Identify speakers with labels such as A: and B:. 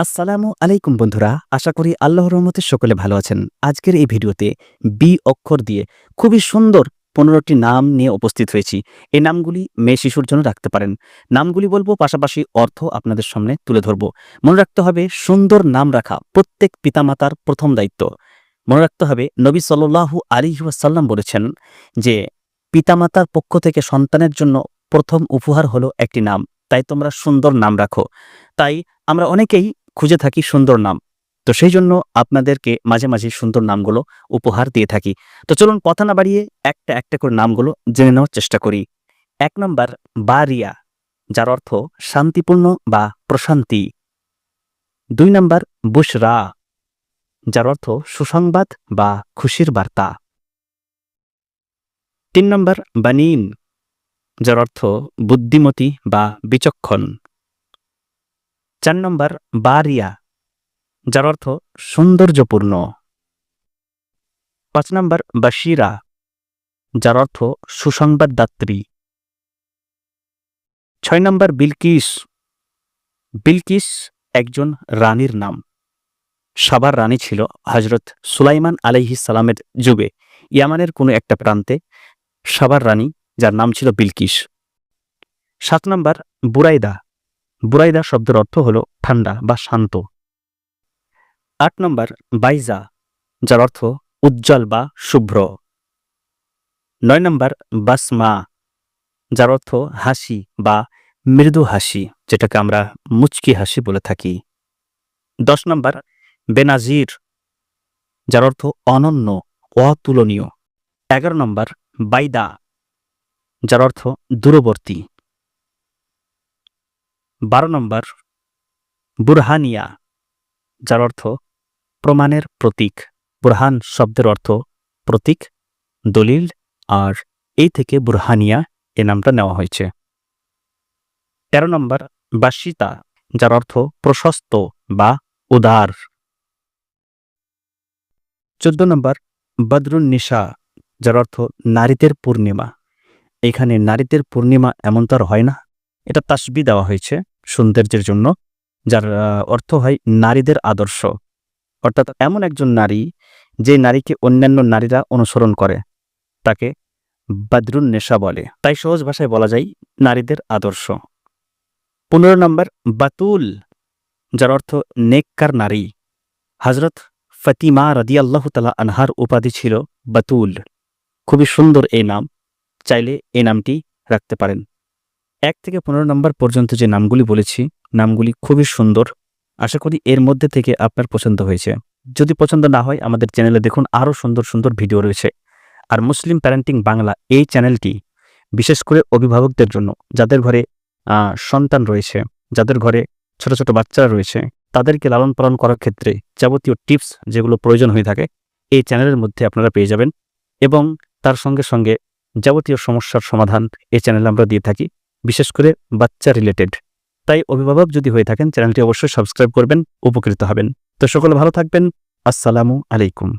A: আসসালামু আলাইকুম বন্ধুরা, আশা করি আল্লাহর রহমতে সকলে ভালো আছেন। আজকের এই ভিডিওতে বি অক্ষর দিয়ে খুবই সুন্দর ১৫টি নাম নিয়ে উপস্থিত হয়েছি। এই নামগুলি মেয়ে শিশুর জন্য রাখতে পারেন। নামগুলি বলবো, পাশাপাশি অর্থ আপনাদের সামনে তুলে ধরব। মনে রাখতে হবে, সুন্দর নাম রাখা প্রত্যেক পিতামাতার প্রথম দায়িত্ব। মনে রাখতে হবে, নবী সাল্লাল্লাহু আলাইহি ওয়াসাল্লাম বলেছেন যে পিতামাতার পক্ষ থেকে সন্তানের জন্য প্রথম উপহার হলো একটি নাম। তাই তোমরা সুন্দর নাম রাখো। তাই আমরা অনেকেই খুঁজে থাকি সুন্দর নাম। তো সেই জন্য আপনাদেরকে মাঝে মাঝে সুন্দর নামগুলো উপহার দিয়ে থাকি। তো চলুন কথা না বাড়িয়ে একটা একটা করে নামগুলো জেনে নেওয়ার চেষ্টা করি। ১ নম্বর বারিয়া, যার অর্থ শান্তিপূর্ণ বা প্রশান্তি। ২ নম্বর বুশরা, যার অর্থ সুসংবাদ বা খুশির বার্তা। ৩ নম্বর বানিন, যার অর্থ বুদ্ধিমতী বা বিচক্ষণ। ৪ নম্বর বারিয়া, যার অর্থ সৌন্দর্যপূর্ণ। ৫ নম্বর বাশিরা, যার অর্থ সুসংবাদদাত্রী। ৬ নম্বর বিলকিস। বিলকিস একজন রানীর নাম। সাবার রানী ছিল হযরত সুলাইমান আলাইহিস সালামের যুগে। ইয়ামানের কোনো একটা প্রান্তে সাবার রানী, যার নাম ছিল বিলকিস। ৭ নম্বর বুরাইদা। বুরাইদা শব্দের অর্থ হলো ঠান্ডা বা শান্ত। ৮ নম্বর বাইজা, যার অর্থ উজ্জ্বল বা শুভ্র। ৯ নম্বর বাসমা, যার অর্থ হাসি বা মৃদু হাসি, যেটাকে আমরা মুচকি হাসি বলে থাকি। ১০ নম্বর বেনাজির, যার অর্থ অনন্য, অতুলনীয়। ১১ নম্বর বাইদা, যার অর্থ দূরবর্তী। ১২ নম্বর বুরহানিয়া, যার অর্থ প্রমাণের প্রতীক। বুরহান শব্দের অর্থ প্রতীক, দলিল, আর এই থেকে বুরহানিয়া এ নামটা নেওয়া হয়েছে। ১৩ নম্বর বাসিতা, যার অর্থ প্রশস্ত বা উদার। ১৪ নম্বর বদরুন নিশা, যার অর্থ নারীদের পূর্ণিমা। এখানে নারীদের পূর্ণিমা এমন তো আর হয় না, এটা তাসবি দেওয়া হয়েছে সৌন্দর্যের জন্য, যার অর্থ হয় নারীদের আদর্শ। অর্থাৎ এমন একজন নারী যে নারীকে অন্যান্য নারীরা অনুসরণ করে, তাকে বদরুন নেশা বলে। তাই সহজ ভাষায় বলা যায় নারীদের আদর্শ। ১৫ নম্বর বাতুল, যার অর্থ নেককার নারী। হযরত ফাতিমা রাদিয়াল্লাহু তাআলা আনহার উপাধি ছিল বাতুল। খুবই সুন্দর এই নাম, চাইলে এই নামটি রাখতে পারেন। ১ থেকে ১৫ নম্বর পর্যন্ত যে নামগুলি বলেছি, নামগুলি খুবই সুন্দর। আশা করি এর মধ্যে থেকে আপনার পছন্দ হয়েছে। যদি পছন্দ না হয়, আমাদের চ্যানেলে দেখুন আরও সুন্দর সুন্দর ভিডিও রয়েছে। আর মুসলিম প্যারেন্টিং বাংলা এই চ্যানেলটি বিশেষ করে অভিভাবকদের জন্য, যাদের ঘরে সন্তান রয়েছে, যাদের ঘরে ছোট ছোট বাচ্চারা রয়েছে, তাদেরকে লালন পালন করার ক্ষেত্রে যাবতীয় টিপস যেগুলো প্রয়োজন হয়ে থাকে, এই চ্যানেলের মধ্যে আপনারা পেয়ে যাবেন। এবং তার সঙ্গে সঙ্গে যাবতীয় সমস্যার সমাধান এই চ্যানেলে আমরা দিয়ে থাকি, বিশেষ করে বাচ্চা রিলেটেড। তাই অভিভাবক যদি হয়ে থাকেন, চ্যানেলটি অবশ্যই সাবস্ক্রাইব করবেন, উপকৃত হবেন। তো সকলে ভালো থাকবেন। আসসালামু আলাইকুম।